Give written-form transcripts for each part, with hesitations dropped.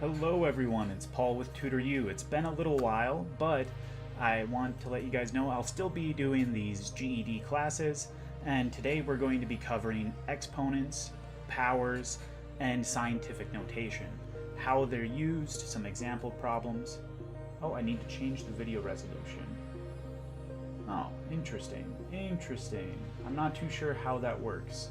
Hello everyone, it's Paul with TutorU. It's been a little while, but I want to let you guys know I'll still be doing these GED classes, and today we're going to be covering exponents, powers, and scientific notation, how they're used, some example problems. Oh, I need to change the video resolution. Oh, interesting. I'm not too sure how that works.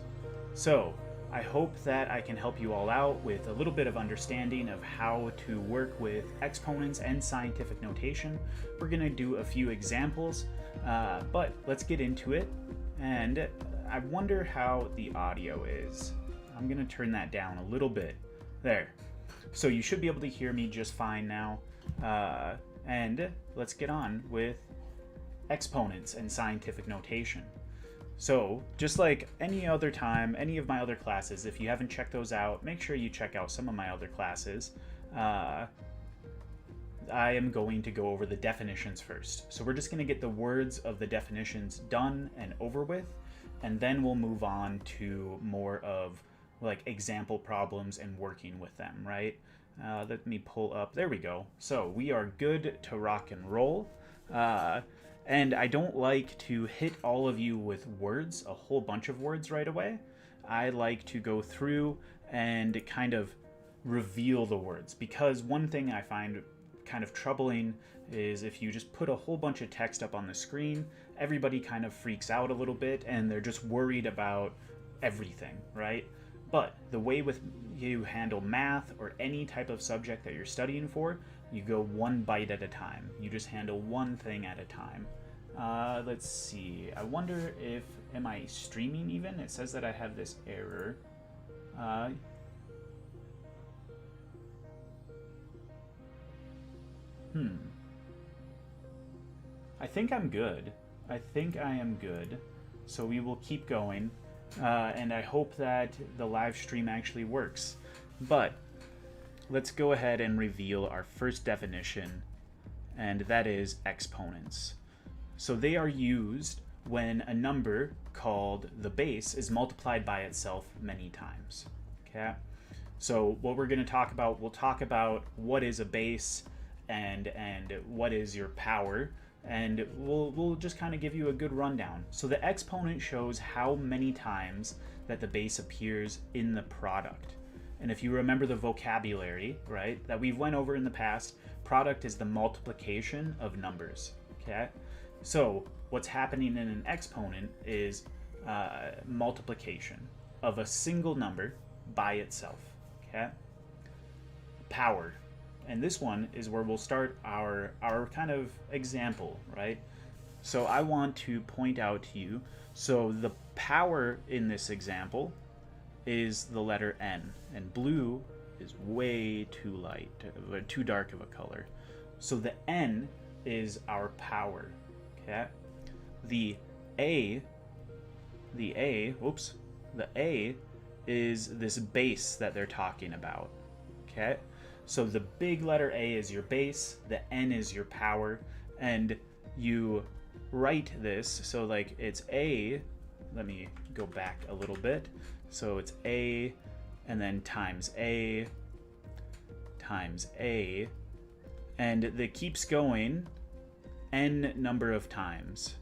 So, I hope that I can help you all out with a little bit of understanding of how to work with exponents and scientific notation. We're going to do a few examples, but let's get into it. And I wonder how the audio is. I'm going to turn that down a little bit. There. So you should be able to hear me just fine now. And let's get on with exponents and scientific notation. So, just like any other time, any of my other classes, if you haven't checked those out, make sure you check out some of my other classes. I am going to go over the definitions first. So we're just going to get the words of the definitions done and over with, and then we'll move on to more of like example problems and working with them, right? Let me pull up. There we go. So we are good to rock and roll. And I don't like to hit all of you with words, a whole bunch of words right away. I like to go through and kind of reveal the words, because one thing I find kind of troubling is if you just put a whole bunch of text up on the screen, everybody kind of freaks out a little bit and they're just worried about everything, right? But the way with you handle math or any type of subject that you're studying for, you go one bite at a time. You just handle one thing at a time. Let's see. I wonder if, am I streaming even? It says that I have this error. I think I'm good. I think I am good. So we will keep going. And I hope that the live stream actually works. But let's go ahead and reveal our first definition, and that is exponents. So they are used when a number called the base is multiplied by itself many times. Okay? So what we're going to talk about, we'll talk about what is a base and what is your power, and we'll just kind of give you a good rundown. So the exponent shows how many times that the base appears in the product. And if you remember the vocabulary, right, that we've went over in the past, product is the multiplication of numbers, okay? So what's happening in an exponent is multiplication of a single number by itself, okay? Power. And this one is where we'll start our kind of example, right? So I want to point out to you, so the power in this example is the letter N, and blue is way too light, too dark of a color. So the N is our power, okay? The A is this base that they're talking about, okay? So the big letter A is your base, the N is your power, and you write this, so like it's A, let me go back a little bit. So it's A, and then times A, and it keeps going N number of times.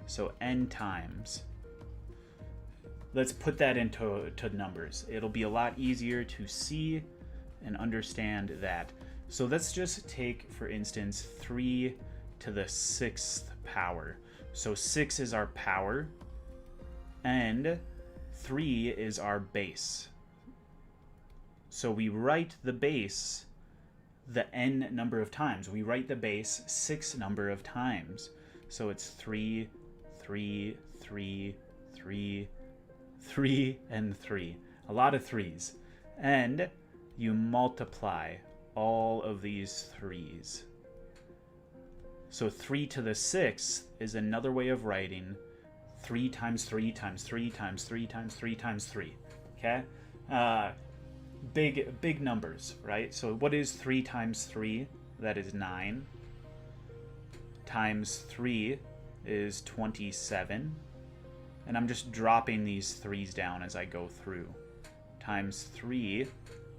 So N times. Let's put that into numbers. It'll be a lot easier to see and understand that. So let's just take, for instance, 3 to the 6th power. So 6 is our power, and 3 is our base. So we write the base the N number of times. We write the base 6 number of times. So it's 3, 3, 3, 3, 3, and 3. A lot of 3s. And you multiply all of these 3s. So 3 to the 6th is another way of writing 3 times 3 times 3 times 3 times 3 times 3. Okay? Big numbers, right? So what is 3 times 3? That is 9. Times 3 is 27. And I'm just dropping these 3's down as I go through. Times 3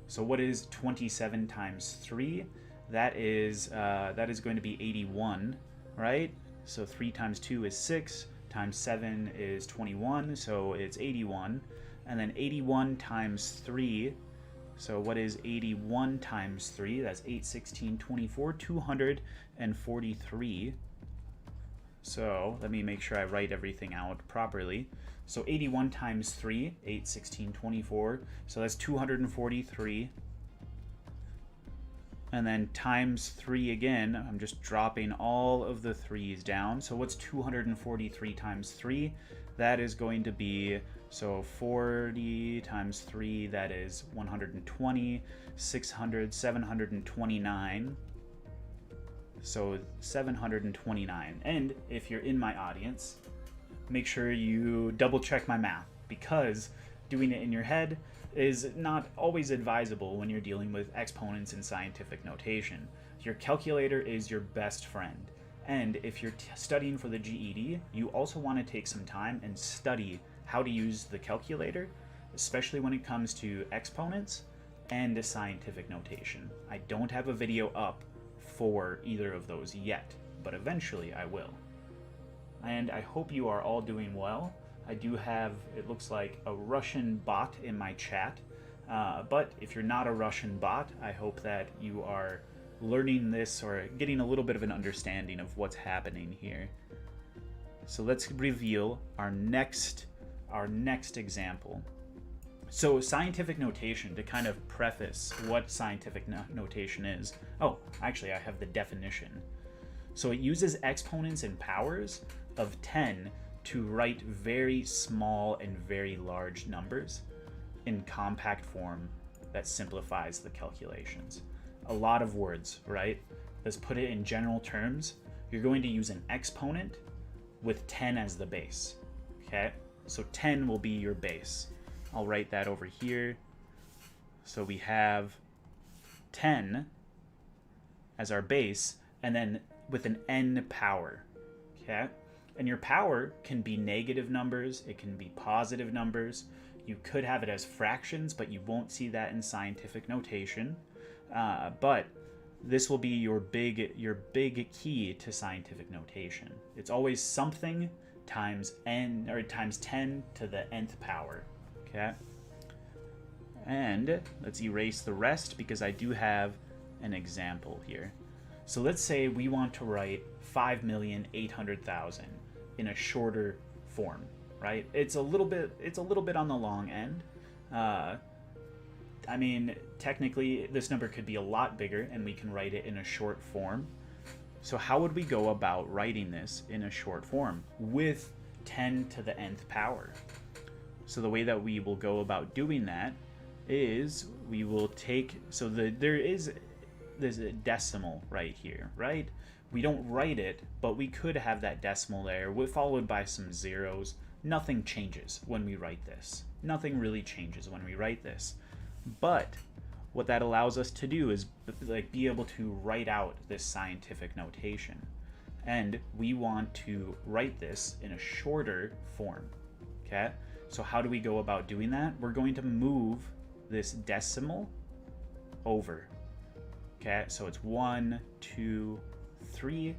So what is 27 times 3? That is going to be 81, right? So 3 times 2 is 6, times 7 is 21, so it's 81. And then 81 times 3, so what is 81 times 3? That's 8, 16, 24, 243. So let me make sure I write everything out properly. So 81 times 3, 8, 16, 24. So that's 243. And then times 3 again. I'm just dropping all of the 3's down. So what's 243 times 3? That is going to be, so 40 times 3, that is 120, 600, 729. So 729. And if you're in my audience, make sure you double check my math, because doing it in your head is not always advisable when you're dealing with exponents and scientific notation. Your calculator is your best friend. And if you're studying for the GED, you also want to take some time and study how to use the calculator, especially when it comes to exponents and scientific notation. I don't have a video up for either of those yet, but eventually I will. And I hope you are all doing well. I do have, it looks like, a Russian bot in my chat, but if you're not a Russian bot, I hope that you are learning this or getting a little bit of an understanding of what's happening here. So let's reveal our next example. So scientific notation, to kind of preface what scientific notation is. Oh, actually I have the definition. So it uses exponents and powers of 10 to write very small and very large numbers in compact form that simplifies the calculations. A lot of words, right? Let's put it in general terms. You're going to use an exponent with 10 as the base, okay? So 10 will be your base. I'll write that over here. So we have 10 as our base, and then with an n power, okay? And your power can be negative numbers, it can be positive numbers. You could have it as fractions, but you won't see that in scientific notation. But this will be your big key to scientific notation. It's always something times n, or times 10 to the nth power. Okay. And let's erase the rest because I do have an example here. So let's say we want to write 5,800,000 in a shorter form, right? It's a little bit on the long end. I mean, technically this number could be a lot bigger and we can write it in a short form. So how would we go about writing this in a short form with 10 to the nth power? So the way that we will go about doing that is we will take, so there's a decimal right here, right? We don't write it, but we could have that decimal there followed by some zeros. Nothing changes when we write this. Nothing really changes when we write this. But what that allows us to do is be able to write out this scientific notation. And we want to write this in a shorter form, okay? So how do we go about doing that? We're going to move this decimal over, okay? So it's 1, 2, 3,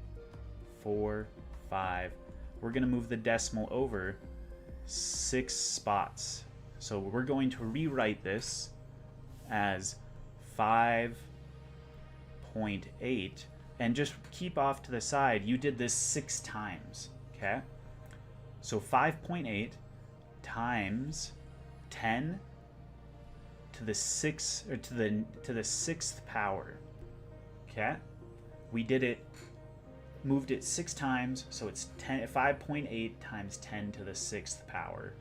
4, 5. We're going to move the decimal over 6 spots. So we're going to rewrite this as 5.8, and just keep off to the side. You did this 6 times, okay? So 5.8 times 10 to the 6, or to the 6th power, okay? We did it, moved it 6 times, so it's 5.8 times 10 to the 6th power.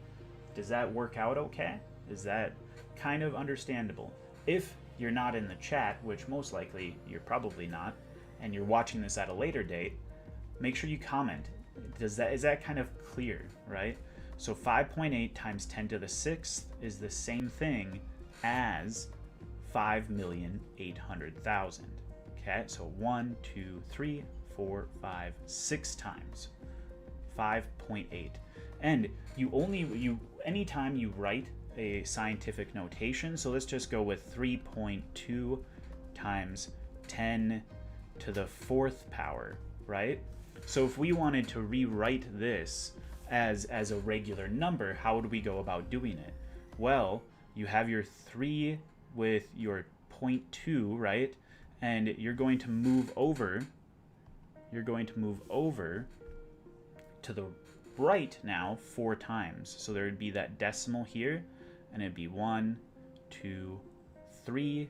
Does that work out okay? Is that kind of understandable? If you're not in the chat, which most likely you're probably not, and you're watching this at a later date, make sure you comment. Is that kind of clear, right? So 5.8 times 10 to the 6th is the same thing as 5,800,000. Okay, so 1, 2, 3, 4, 5, 6 times 5.8. And anytime you write a scientific notation. So let's just go with 3.2 times 10 to the fourth power, right? So if we wanted to rewrite this as a regular number, how would we go about doing it? Well, you have your 3 with your 0.2, right? And you're going to move over to the right now 4 times. So there would be that decimal here, and it'd be 1, 2, 3,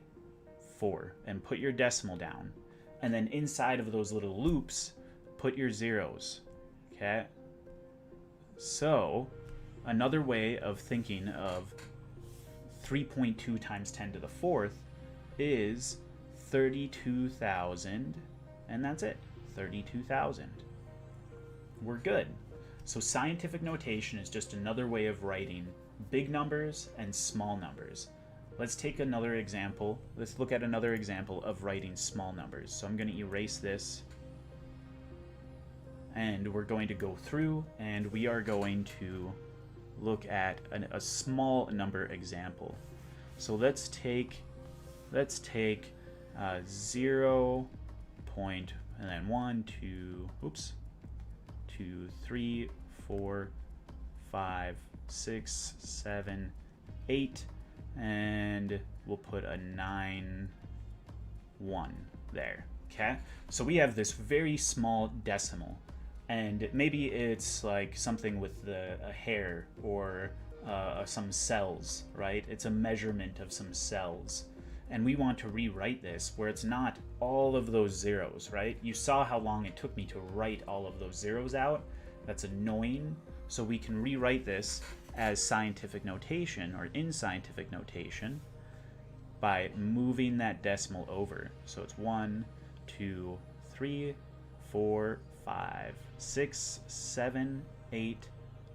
4. And put your decimal down. And then inside of those little loops, put your zeros. Okay? So, another way of thinking of 3.2 times 10 to the fourth is 32,000, and that's it. 32,000. We're good. So scientific notation is just another way of writing big numbers and small numbers. Let's take another example. Let's look at another example of writing small numbers. So I'm going to erase this. And we're going to go through and we are going to look at a small number example. So let's take 0 point and then 1, 2, 3, 4, 5, 6, 7, 8, and we'll put a 9, 1 there. Okay, so we have this very small decimal, and maybe it's like something with a hair or some cells, right? It's a measurement of some cells. And we want to rewrite this where it's not all of those zeros, right? You saw how long it took me to write all of those zeros out. That's annoying. So we can rewrite this as scientific notation or in scientific notation by moving that decimal over. So it's 1, 2, 3, 4, 5, 6, 7, 8,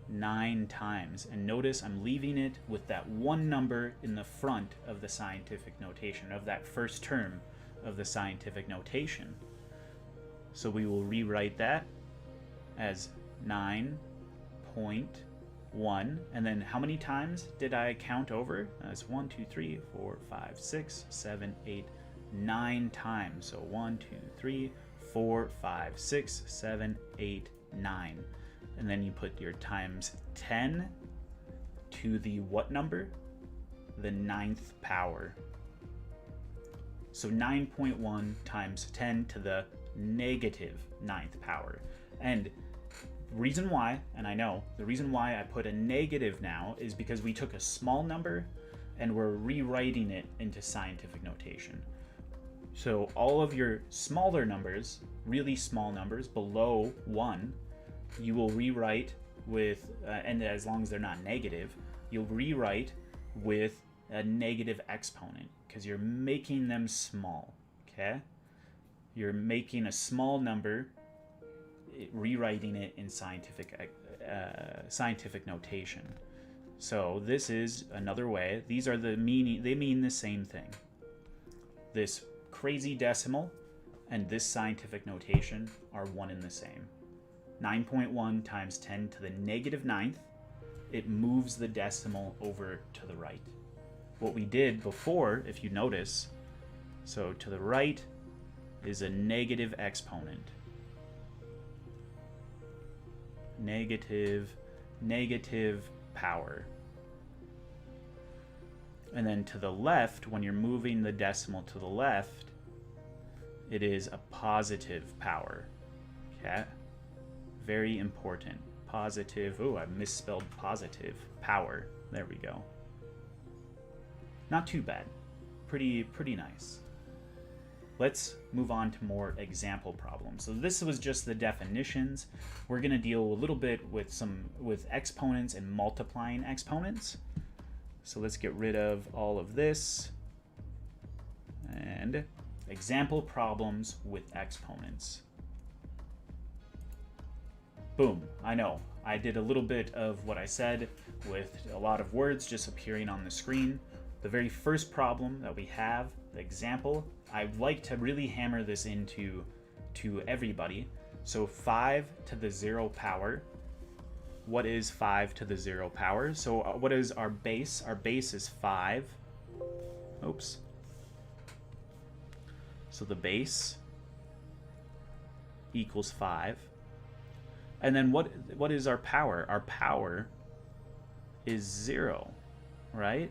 9 times. And notice I'm leaving it with that one number in the front of the scientific notation, of that first term of the scientific notation. So we will rewrite that as 9.1. And then how many times did I count over? That's 1, 2, 3, 4, 5, 6, 7, 8, 9 times. So 1, 2, 3, 4, 5, 6, 7, 8, 9. And then you put your times 10 to the what number? The 9th power. So 9.1 times 10 to the negative 9th power. And reason why, and I know, the reason why I put a negative now is because we took a small number and we're rewriting it into scientific notation. So all of your smaller numbers, really small numbers below 1, you will rewrite with, and as long as they're not negative, you'll rewrite with a negative exponent because you're making them small, okay? You're making a small number, rewriting it in scientific notation. So this is another way. These are the meaning, they mean the same thing. This crazy decimal and this scientific notation are one and the same. 9.1 times 10 to the negative 9th, it moves the decimal over to the right. What we did before, if you notice, so to the right is a negative exponent. Negative power. And then to the left, when you're moving the decimal to the left, it is a positive power. Okay? Very important. Positive. Oh, I misspelled positive. Power. There we go. Not too bad. Pretty nice. Let's move on to more example problems. So this was just the definitions. We're going to deal a little bit with exponents and multiplying exponents. So let's get rid of all of this. And example problems with exponents. Boom, I know. I did a little bit of what I said with a lot of words just appearing on the screen. The very first problem that we have, the example, I like to really hammer this into everybody. So 5 to the 0 power what is 5 to the 0 power? So what is our base? Our base is 5. Oops. So the base equals 5. And then what is our power? Our power is 0, right?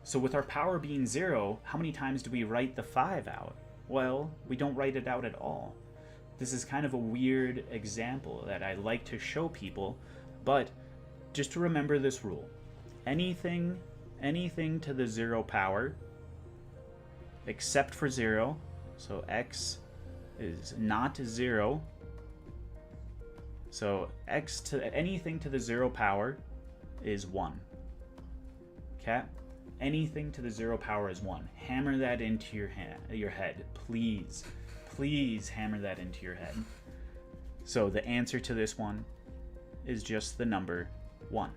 So with our power being 0, how many times do we write the 5 out? Well, we don't write it out at all. This is kind of a weird example that I like to show people, but just to remember this rule. Anything to the 0 power, except for 0, so x is not 0, so anything to the 0 power is 1. Okay? Anything to the 0 power is 1. Hammer that into your head, please. Please hammer that into your head. So the answer to this one is just the number 1.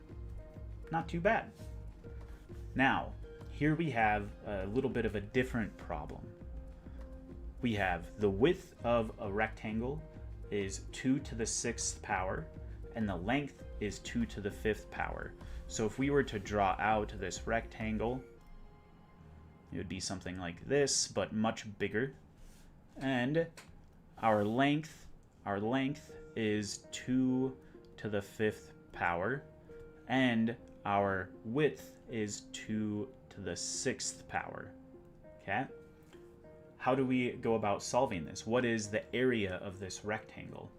Not too bad. Now, here we have a little bit of a different problem. We have the width of a rectangle is 2 to the 6th power, and the length is 2 to the 5th power. So if we were to draw out this rectangle, it would be something like this, but much bigger. And our length is 2 to the 5th power, and our width is 2 to the 6th power. Okay? How do we go about solving this? What is the area of this rectangle?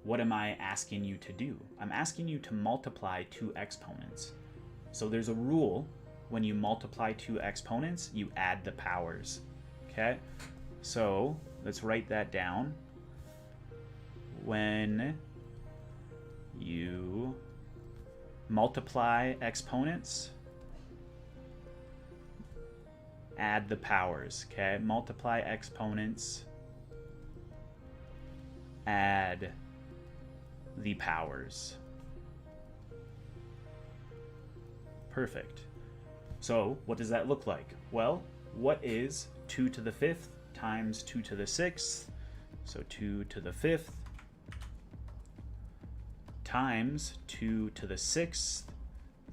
What am I asking you to do? I'm asking you to multiply two exponents. So there's a rule: when you multiply two exponents, you add the powers. Okay? So let's write that down. When you multiply exponents, add the powers. Okay? Multiply exponents, add the powers. Perfect. So what does that look like? Well, what is 2 to the 5th times 2 to the 6th? So 2 to the 5th times 2 to the 6th,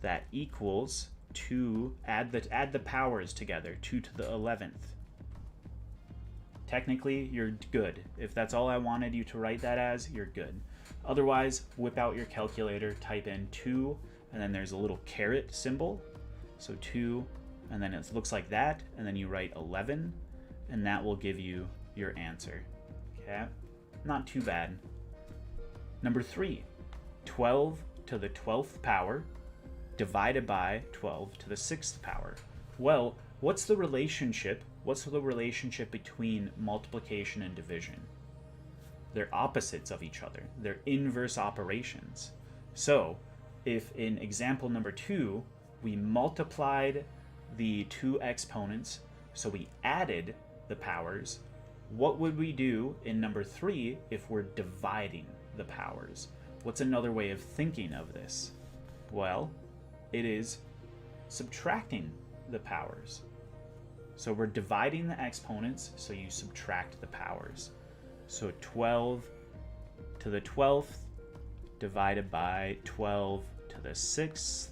that equals 2, add the powers together, 2 to the 11th. Technically, you're good. If that's all I wanted you to write that as, you're good. Otherwise, whip out your calculator, type in 2, and then there's a little caret symbol. So 2, and then it looks like that, and then you write 11, and that will give you your answer. Okay? Not too bad. Number 3, 12 to the 12th power divided by 12 to the 6th power. Well, what's the relationship? What's the relationship between multiplication and division? They're opposites of each other. They're inverse operations. So, if in example number 2, we multiplied the two exponents, so we added the powers, what would we do in number 3 if we're dividing the powers? What's another way of thinking of this? Well, it is subtracting the powers. So we're dividing the exponents, so you subtract the powers. So 12 to the 12th divided by 12 to the 6th.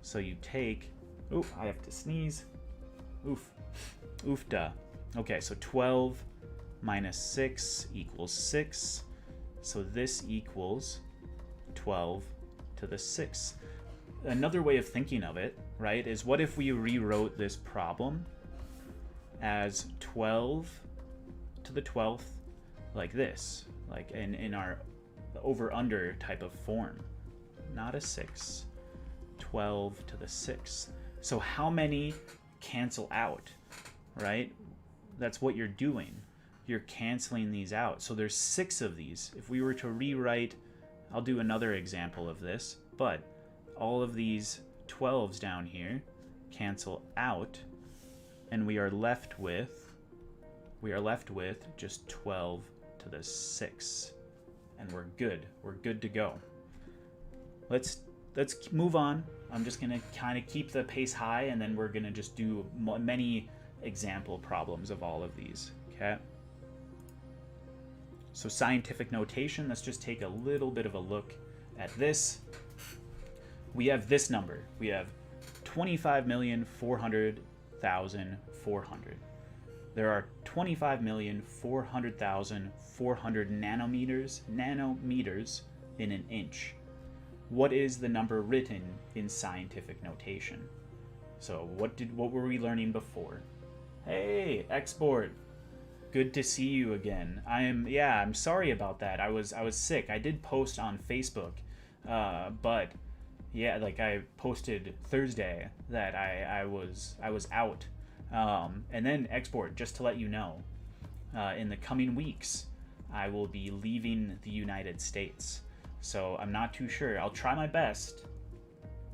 So you take, oof, I have to sneeze. Oof, oofda. Okay, so 12 minus 6 equals 6. So this equals 12 to the 6th. Another way of thinking of it, right, is what if we rewrote this problem as 12 to the 12th like this, like in our over-under type of form. Not a 6. 12 to the 6th. So how many cancel out, right? That's what you're doing. You're canceling these out. So there's 6 of these. If we were to rewrite, I'll do another example of this, but all of these 12s down here cancel out, and we are left with just 12 to the 6th, and we're good. We're good to go. Let's move on. I'm just gonna kind of keep the pace high, and then we're gonna just do many example problems of all of these. Okay. So scientific notation. Let's just take a little bit of a look at this. we have this number. We have 25,400,400. There are 25,400,400 nanometers in an inch. What is the number written in scientific notation? So what were we learning before? Hey, Export. Good to see you again. I'm sorry about that. I was sick. I did post on Facebook, but yeah, like I posted Thursday that I was out, and then Export. Just to let you know, in the coming weeks, I will be leaving the United States. So I'm not too sure. I'll try my best,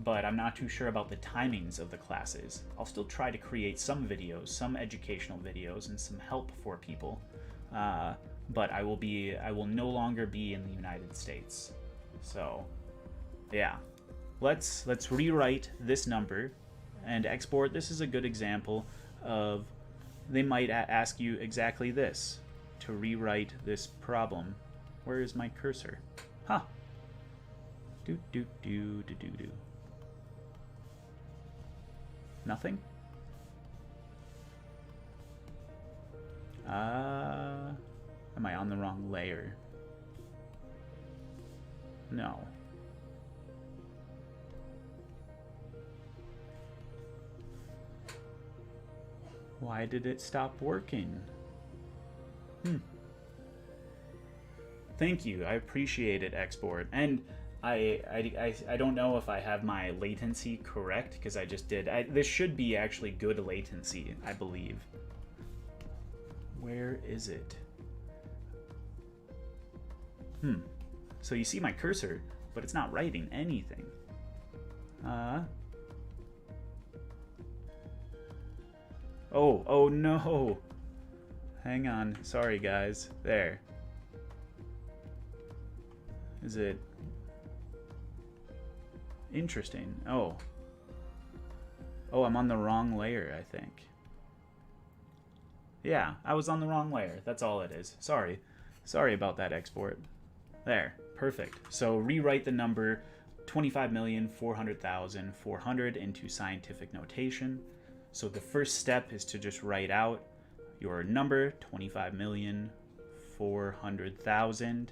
but I'm not too sure about the timings of the classes. I'll still try to create some videos, some educational videos, and some help for people. But I will no longer be in the United States. So, yeah. Let's rewrite this number and Export. This is a good example of, they might ask you exactly this to rewrite this problem. Where is my cursor? Huh. Do. Nothing? Am I on the wrong layer? No. Why did it stop working? Thank you. I appreciate it, Export. And I don't know if I have my latency correct, because I just did. This should be actually good latency, I believe. Where is it? So you see my cursor, but it's not writing anything. Oh no. Hang on. Sorry, guys. There. Is it... Interesting. Oh, I'm on the wrong layer, I think. Yeah, I was on the wrong layer. That's all it is. Sorry about that, Export. There, perfect. So rewrite the number 25,400,400 into scientific notation. So the first step is to just write out your number, 25,400,000,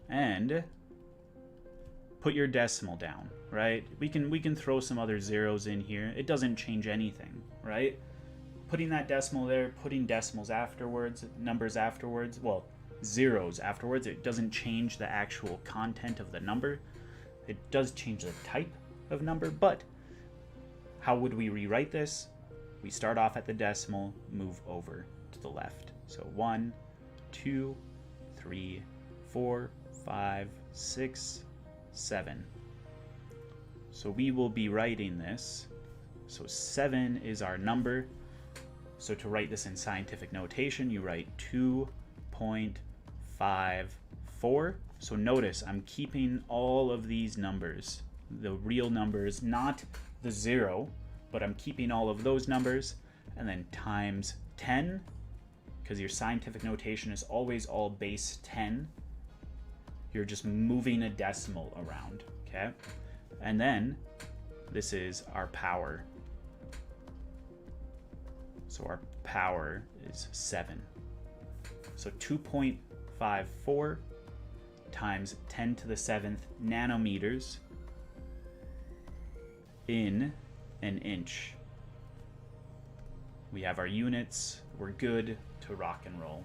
and put your decimal down, right? We can throw some other zeros in here. It doesn't change anything, right? Putting that decimal there, putting decimals afterwards, numbers afterwards, well, zeros afterwards, it doesn't change the actual content of the number. It does change the type of number, but how would we rewrite this? We start off at the decimal, move over to the left. So 1, 2, 3, 4, 5, 6, 7. So we will be writing this. So 7 is our number. So to write this in scientific notation, you write 2.54. So notice I'm keeping all of these numbers, the real numbers, not the 0, but I'm keeping all of those numbers, and then times 10, because your scientific notation is always all base 10. You're just moving a decimal around, okay? And then this is our power. So our power is 7. So 2.54 times 10 to the 7th nanometers in an inch. We have our units. We're good to rock and roll.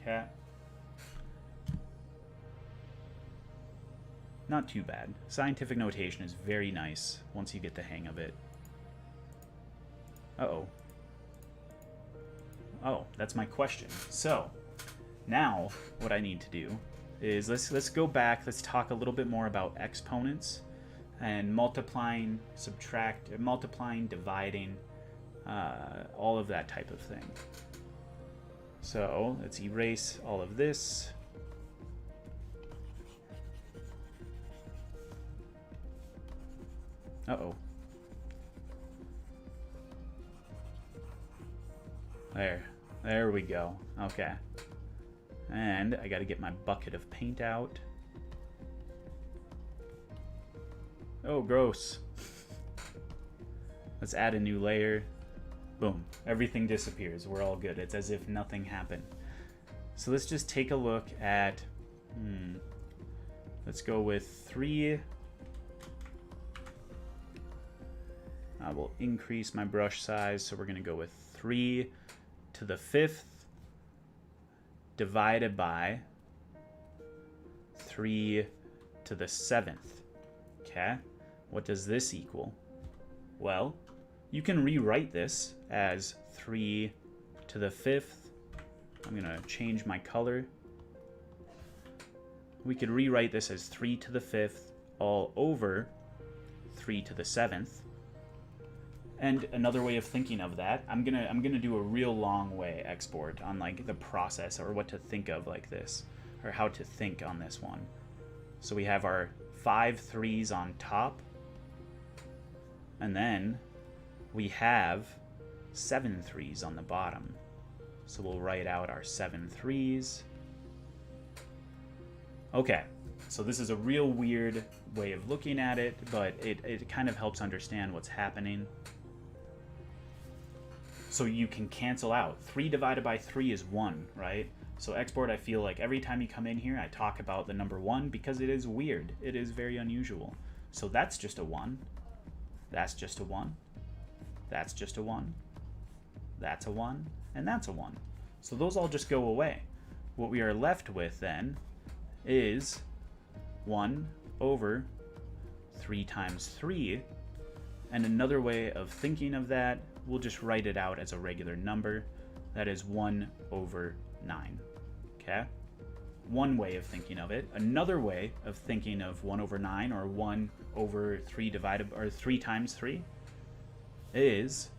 Okay. Not too bad. Scientific notation is very nice once you get the hang of it. Uh-oh. Oh, that's my question. So, now what I need to do is let's go back. Let's talk a little bit more about exponents and multiplying, multiplying, dividing, all of that type of thing. So let's erase all of this. Uh-oh. There we go. Okay. And I got to get my bucket of paint out. Oh, gross. Let's add a new layer. Boom. Everything disappears. We're all good. It's as if nothing happened. So let's just take a look at... Let's go with 3. I will increase my brush size. So we're going to go with 3 to the 5th divided by 3 to the 7th. Okay, what does this equal? Well, you can rewrite this as 3 to the 5th. I'm going to change my color. We could rewrite this as 3 to the 5th all over 3 to the 7th. And another way of thinking of that, I'm gonna do a real long way export on like the process or what to think of like this, or how to think on this one. So we have our 5 3s on top, and then we have 7 3s on the bottom. So we'll write out our 7 3s. Okay, so this is a real weird way of looking at it, but it kind of helps understand what's happening. So you can cancel out. 3 divided by 3 is 1, right? So export, I feel like every time you come in here, I talk about the number 1 because it is weird. It is very unusual. So that's just a 1. That's just a 1. That's just a 1. That's a 1. And that's a 1. So those all just go away. What we are left with then is 1 over 3 times 3. And another way of thinking of that, we'll just write it out as a regular number. That is 1 over 9. Okay? One way of thinking of it. Another way of thinking of 1 over 9 or 1 over 3 divided or 3 times 3 is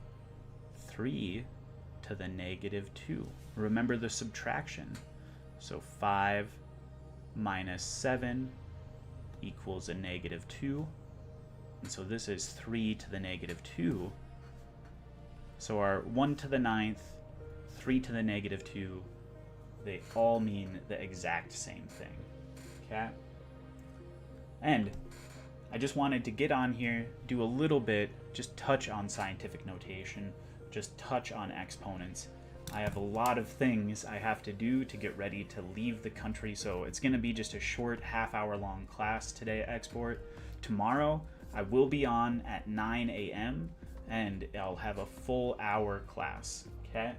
3 to the negative 2. Remember the subtraction. So 5 minus 7 equals a negative 2. And so this is 3 to the negative 2. So our 1 to the 9th, 3 to the negative 2, they all mean the exact same thing. Okay? And I just wanted to get on here, do a little bit, just touch on scientific notation, just touch on exponents. I have a lot of things I have to do to get ready to leave the country, so it's going to be just a short half-hour long class today at Export. Tomorrow, I will be on at 9 a.m., and I'll have a full hour class, okay?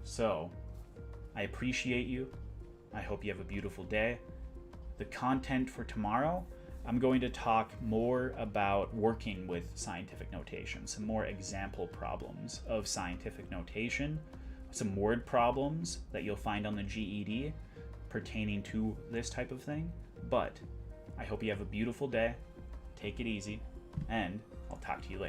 So, I appreciate you. I hope you have a beautiful day. The content for tomorrow, I'm going to talk more about working with scientific notation, some more example problems of scientific notation, some word problems that you'll find on the GED pertaining to this type of thing. But I hope you have a beautiful day. Take it easy, and I'll talk to you later.